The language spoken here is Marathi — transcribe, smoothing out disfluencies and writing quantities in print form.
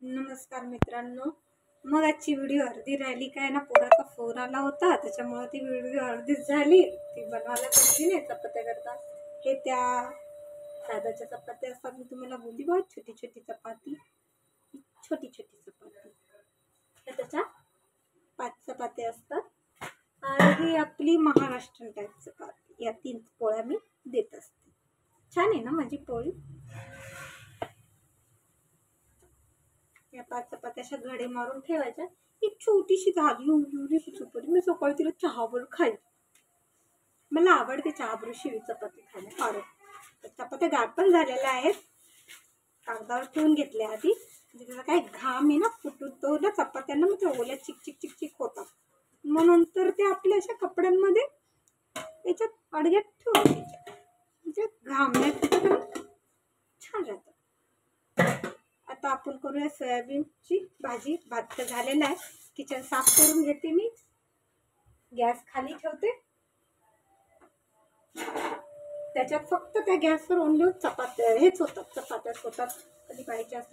नमस्कार मित्रांनो, मग आजची व्हिडिओ अर्धी राहिली काय ना, पोराचा फोन आला होता त्याच्यामुळे ती व्हिडिओ अर्धीच झाली. ती बनवायला पाहिजे नाही चपात्या करता. हे त्या साधाच्या चपात्या असतात, मी तुम्हाला बोलली बघ, छोटी छोटी चपाती, छोटी छोटी चपाती, त्याच्या 5 चपात्या असतात. आणि ही आपली महाराष्ट्रीयन टाईप चपाती, या 3 पोळ्या मी देत असते. छान आहे ना माझी पोळी. या 5 चपात्या अशा घडे मारून ठेवायच्या. एक छोटीशी झाली एवढीशी चपाती, मी सकाळी तिला चहाबरोबर खाईल. मला आवडते चहाबरोबर शिळी चपाती खायला फार. चपात्या गाठ पण झालेल्या आहेत, कागदावर ठेवून घेतल्या आधी, म्हणजे त्याचा काय घाम आहे ना फुटून तो ना चपात्यांना मग ते ओल्या चिक चिक चिक चिक होतात. मग नंतर ते आपल्या अशा कपड्यांमध्ये याच्यात अडग्यात ठेवून द्यायच्या, म्हणजे घाम नाही फुटत, छान राहतं. आता आपण करूया सोयाबीनची भाजी. भात झालेला आहे, किचन साफ करून घेते मी, गॅस खाली ठेवते. त्याच्यात फक्त त्या गॅसवर ओनली चपात्या हेच होतात, चपात्याच होतात. कधी पाहिजे असतात